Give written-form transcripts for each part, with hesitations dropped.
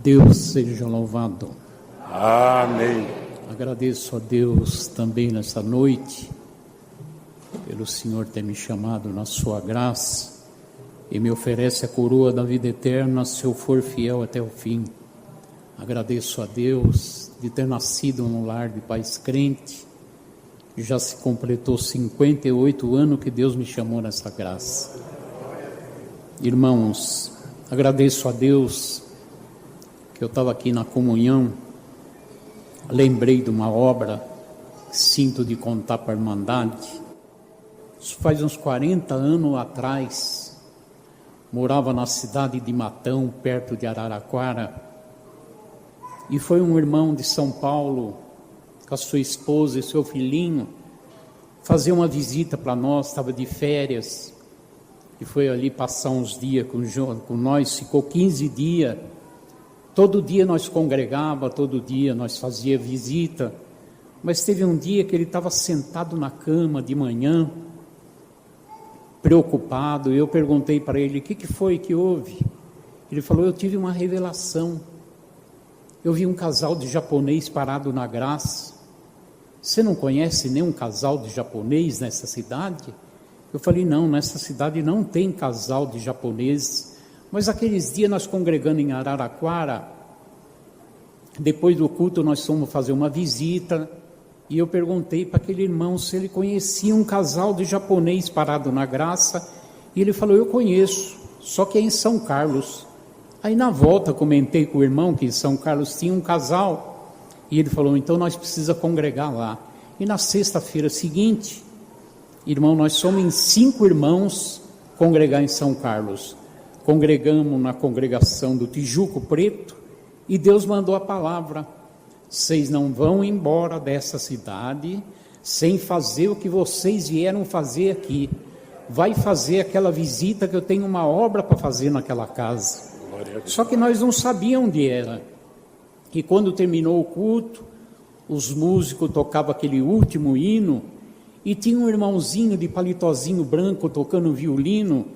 Deus seja louvado. Amém. Agradeço a Deus também nessa noite, pelo Senhor ter me chamado na sua graça e me oferece a coroa da vida eterna se eu for fiel até o fim. Agradeço a Deus de ter nascido num lar de pais crentes. Já se completou 58 anos que Deus me chamou nessa graça. Irmãos, agradeço a Deus que eu estava aqui na comunhão, lembrei de uma obra, sinto de contar para a Irmandade. Isso faz uns 40 anos atrás, morava na cidade de Matão, perto de Araraquara, e foi um irmão de São Paulo, com a sua esposa e seu filhinho, fazer uma visita para nós, estava de férias, e foi ali passar uns dias com nós, ficou 15 dias, todo dia nós congregava, todo dia nós fazia visita, mas teve um dia que ele estava sentado na cama de manhã, preocupado, e eu perguntei para ele, o que foi que houve? Ele falou, eu tive uma revelação, eu vi um casal de japonês parado na graça. Você não conhece nenhum casal de japonês nessa cidade? Eu falei, não, nessa cidade não tem casal de japoneses. Mas aqueles dias nós congregando em Araraquara, depois do culto nós fomos fazer uma visita, e eu perguntei para aquele irmão se ele conhecia um casal de japonês parado na graça, e ele falou, eu conheço, só que é em São Carlos. Aí na volta comentei com o irmão que em São Carlos tinha um casal, e ele falou, então nós precisamos congregar lá. E na sexta-feira seguinte, irmão, nós somos em 5 irmãos congregar em São Carlos. Congregamos na congregação do Tijuco Preto, e Deus mandou a palavra, vocês não vão embora dessa cidade sem fazer o que vocês vieram fazer aqui. Vai fazer aquela visita que eu tenho uma obra para fazer naquela casa. Só que nós não sabíamos onde era. E quando terminou o culto, os músicos tocavam aquele último hino, e tinha um irmãozinho de palitozinho branco tocando violino,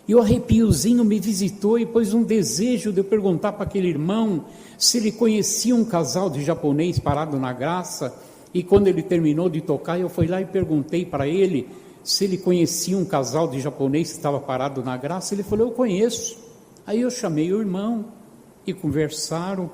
e o arrepiozinho me visitou e pôs um desejo de eu perguntar para aquele irmão se ele conhecia um casal de japonês parado na graça. E quando ele terminou de tocar, eu fui lá e perguntei para ele se ele conhecia um casal de japonês que estava parado na graça. Ele falou, eu conheço. Aí eu chamei o irmão e conversaram,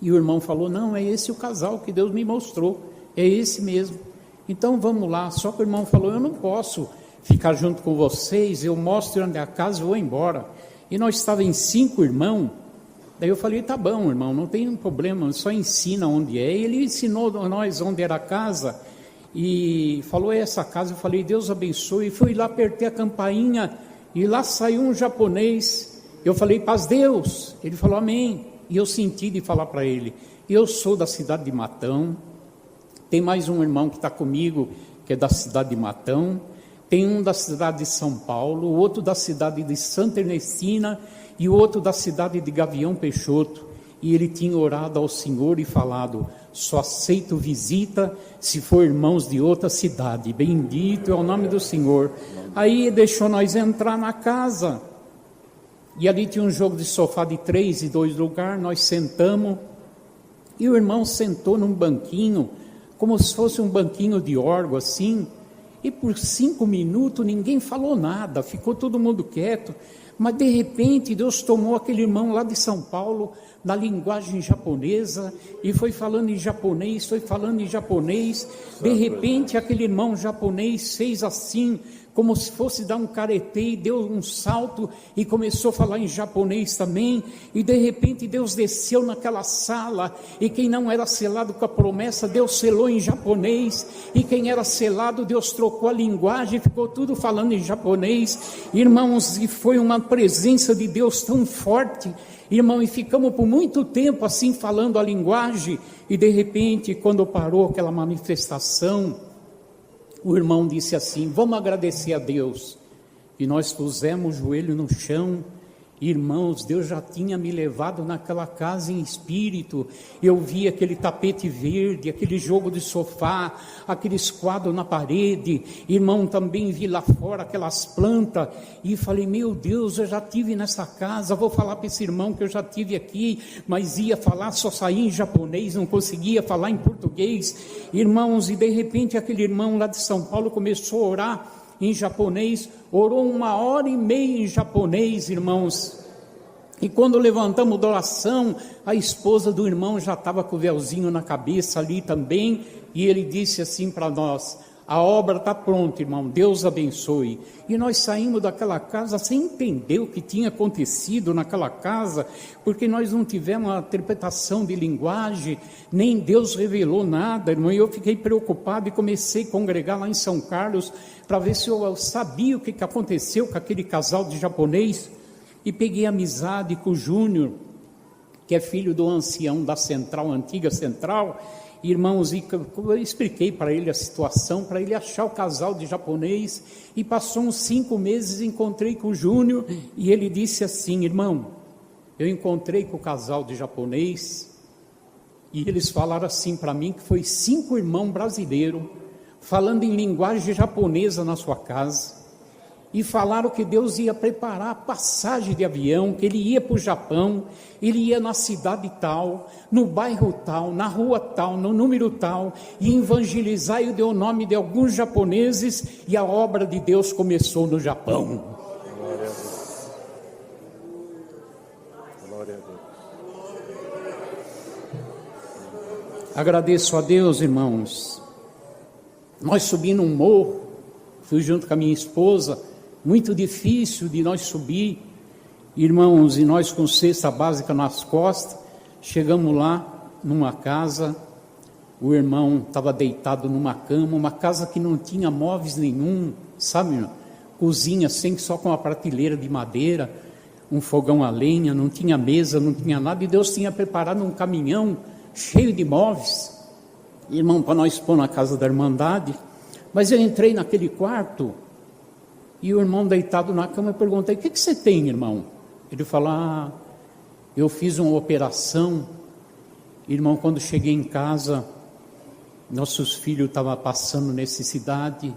e o irmão falou, não, é esse o casal que Deus me mostrou, é esse mesmo, então vamos lá. Só que o irmão falou, eu não posso ficar junto com vocês, eu mostro onde é a casa e vou embora. E nós estávamos em 5 irmãos, daí eu falei, tá bom irmão, não tem problema, só ensina onde é. E ele ensinou a nós onde era a casa, e falou, é essa casa. Eu falei, Deus abençoe, e fui lá, apertei a campainha, e lá saiu um japonês. Eu falei, paz Deus. Ele falou, amém. E eu senti de falar para ele, eu sou da cidade de Matão, tem mais um irmão que está comigo, que é da cidade de Matão, tem um da cidade de São Paulo, o outro da cidade de Santa Ernestina, e o outro da cidade de Gavião Peixoto. E ele tinha orado ao Senhor e falado, só aceito visita se for irmãos de outra cidade, bendito é o nome do Senhor. Aí deixou nós entrar na casa, e ali tinha um jogo de sofá de 3 e 2 lugares, nós sentamos, e o irmão sentou num banquinho, como se fosse um banquinho de órgão assim, e por 5 minutos ninguém falou nada, ficou todo mundo quieto, mas de repente Deus tomou aquele irmão lá de São Paulo, na linguagem japonesa, e foi falando em japonês, de repente aquele irmão japonês fez assim, como se fosse dar um caretê, e deu um salto e começou a falar em japonês também, e de repente Deus desceu naquela sala, e quem não era selado com a promessa, Deus selou em japonês, e quem era selado, Deus trocou a linguagem, ficou tudo falando em japonês, irmãos, e foi uma presença de Deus tão forte, irmão, e ficamos por muito tempo assim falando a linguagem, e de repente, quando parou aquela manifestação, o irmão disse assim, vamos agradecer a Deus. E nós pusemos o joelho no chão Irmãos, Deus já tinha me levado naquela casa em espírito. Eu vi aquele tapete verde, aquele jogo de sofá, aqueles quadros na parede. Irmão, também vi lá fora aquelas plantas. E falei, meu Deus, eu já tive nessa casa. Vou falar para esse irmão que eu já tive aqui. Mas ia falar, só saía em japonês, não conseguia falar em português. Irmãos, e de repente aquele irmão lá de São Paulo começou a orar em japonês, orou 1h30 em japonês, irmãos, e quando levantamos da oração, a esposa do irmão já estava com o véuzinho na cabeça ali também, e ele disse assim para nós, a obra está pronta, irmão, Deus abençoe. E nós saímos daquela casa sem entender o que tinha acontecido naquela casa, porque nós não tivemos uma interpretação de linguagem, nem Deus revelou nada, irmão. E eu fiquei preocupado e comecei a congregar lá em São Carlos, para ver se eu sabia o que aconteceu com aquele casal de japonês, e peguei amizade com o Júnior, que é filho do ancião da Central, antiga Central. Irmãos, eu expliquei para ele a situação, para ele achar o casal de japonês, e passou uns 5 meses, encontrei com o Júnior, e ele disse assim, irmão, eu encontrei com o casal de japonês, e eles falaram assim para mim, que foi 5 irmãos brasileiros, falando em linguagem japonesa na sua casa, e falaram que Deus ia preparar a passagem de avião, que ele ia para o Japão, ele ia na cidade tal, no bairro tal, na rua tal, no número tal, e evangelizar, e deu o nome de alguns japoneses, e a obra de Deus começou no Japão. Glória a Deus. Glória a Deus. Agradeço a Deus, irmãos. Nós subimos um morro, fui junto com a minha esposa, muito difícil de nós subir, irmãos, e nós com cesta básica nas costas, chegamos lá numa casa, o irmão estava deitado numa cama, uma casa que não tinha móveis nenhum, sabe, irmão? Cozinha sempre só com uma prateleira de madeira, um fogão a lenha, não tinha mesa, não tinha nada, e Deus tinha preparado um caminhão cheio de móveis, irmão, para nós pôr na casa da Irmandade. Mas eu entrei naquele quarto, e o irmão deitado na cama, eu perguntei, o que você tem, irmão? Ele falou, eu fiz uma operação, irmão, quando cheguei em casa, nossos filhos estavam passando necessidade,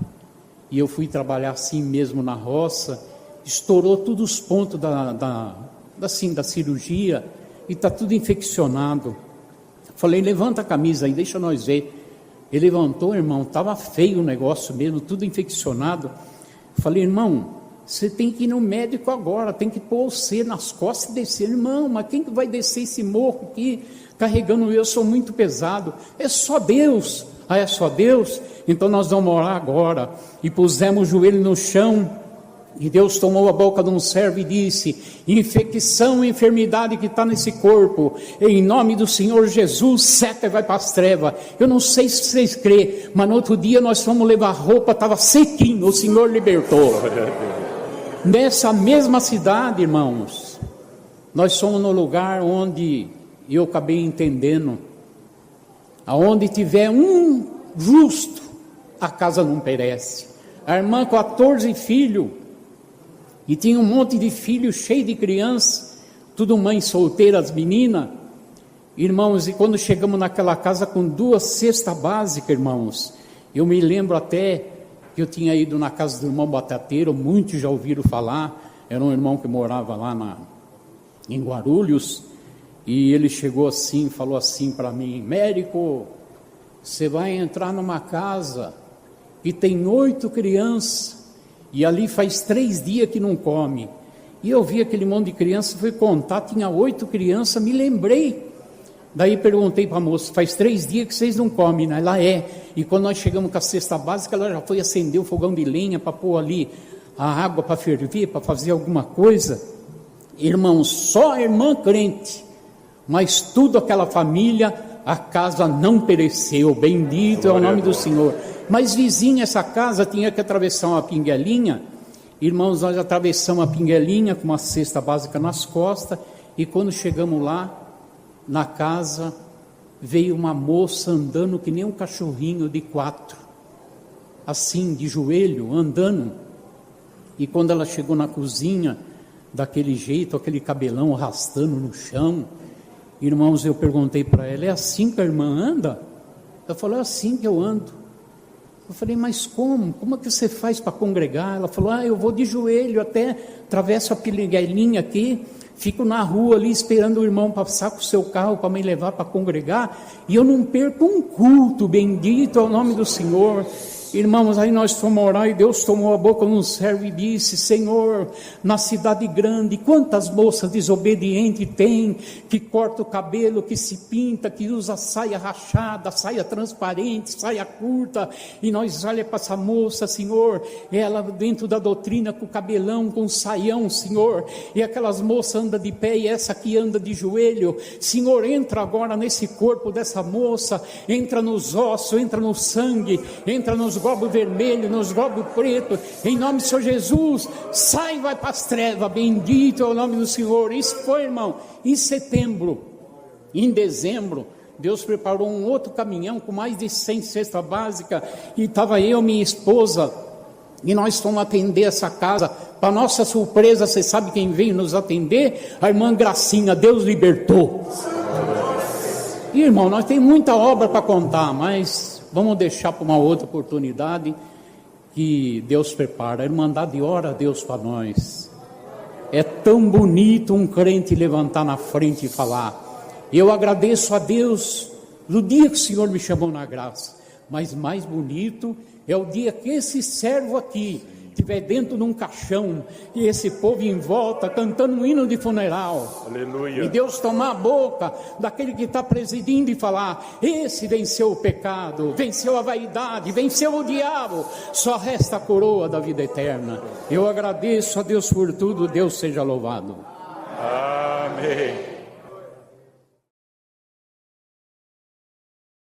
e eu fui trabalhar assim mesmo na roça, estourou todos os pontos da cirurgia, e está tudo infeccionado. Falei, levanta a camisa aí, deixa nós ver. Ele levantou, irmão, estava feio o negócio mesmo, tudo infeccionado. Falei, irmão, você tem que ir no médico agora, tem que pôr você nas costas e descer. Irmão, mas quem que vai descer esse morro aqui, carregando eu sou muito pesado? É só Deus. Ah, é só Deus? Então nós vamos orar agora. E pusemos o joelho no chão, e Deus tomou a boca de um servo e disse, infecção, enfermidade que está nesse corpo, em nome do Senhor Jesus, seca e vai para as trevas. Eu não sei se vocês crêem, mas no outro dia nós fomos levar roupa, estava sequinho, o Senhor libertou. Nessa mesma cidade, irmãos, nós somos no lugar onde eu acabei entendendo, aonde tiver um justo, a casa não perece. A irmã 14 filhos, e tinha um monte de filhos cheio de crianças, tudo mãe solteira, as meninas, irmãos, e quando chegamos naquela casa com 2 cestas básicas, irmãos, eu me lembro até que eu tinha ido na casa do irmão Batateiro, muitos já ouviram falar, era um irmão que morava lá em Guarulhos, e ele chegou assim, falou assim para mim, médico, você vai entrar numa casa que tem 8 crianças, e ali faz 3 dias que não come. E eu vi aquele monte de criança, fui contar, tinha 8 crianças, me lembrei. Daí perguntei para a moça, faz 3 dias que vocês não comem, né? Ela é. E quando nós chegamos com a cesta básica, ela já foi acender o fogão de lenha para pôr ali a água para ferver, para fazer alguma coisa. Irmãos, só a irmã crente, mas tudo aquela família, a casa não pereceu, bendito é o nome do Senhor. Mas vizinha essa casa tinha que atravessar uma pinguelinha, irmãos, nós atravessamos a pinguelinha com uma cesta básica nas costas, e quando chegamos lá, na casa, veio uma moça andando que nem um cachorrinho de 4, assim, de joelho, andando, e quando ela chegou na cozinha, daquele jeito, aquele cabelão arrastando no chão. Irmãos, eu perguntei para ela: é assim que a irmã anda? Ela falou: é assim que eu ando. Eu falei: mas como? Como é que você faz para congregar? Ela falou: eu vou de joelho, até atravesso a piriguelinha aqui, fico na rua ali esperando o irmão passar com o seu carro para me levar para congregar, e eu não perco um culto. Bendito é o nome do Senhor. Irmãos, aí nós fomos orar e Deus tomou a boca num servo e disse: Senhor, na cidade grande, quantas moças desobedientes tem, que corta o cabelo, que se pinta, que usa saia rachada, saia transparente, saia curta, e nós olha para essa moça, Senhor, ela dentro da doutrina com o cabelão, com o saião, Senhor, e aquelas moças andam de pé e essa aqui anda de joelho. Senhor, entra agora nesse corpo dessa moça, entra nos ossos, entra no sangue, entra nos globos vermelhos, nos globos pretos, em nome do Senhor Jesus, sai e vai para as trevas. Bendito é o nome do Senhor. Isso foi, irmão, em setembro. Em dezembro, Deus preparou um outro caminhão com mais de 100 cestas básicas, e estava eu e minha esposa, e nós fomos atender essa casa. Para nossa surpresa, você sabe quem veio nos atender? A irmã Gracinha. Deus libertou. E, irmão, nós temos muita obra para contar, mas vamos deixar para uma outra oportunidade que Deus prepara. A Irmandade ora a Deus para nós. É tão bonito um crente levantar na frente e falar: eu agradeço a Deus no dia que o Senhor me chamou na graça. Mas mais bonito é o dia que esse servo aqui estiver dentro de um caixão, e esse povo em volta cantando um hino de funeral. Aleluia. E Deus tomar a boca daquele que está presidindo e falar: esse venceu o pecado, venceu a vaidade, venceu o diabo, só resta a coroa da vida eterna. Eu agradeço a Deus por tudo. Deus seja louvado. Amém.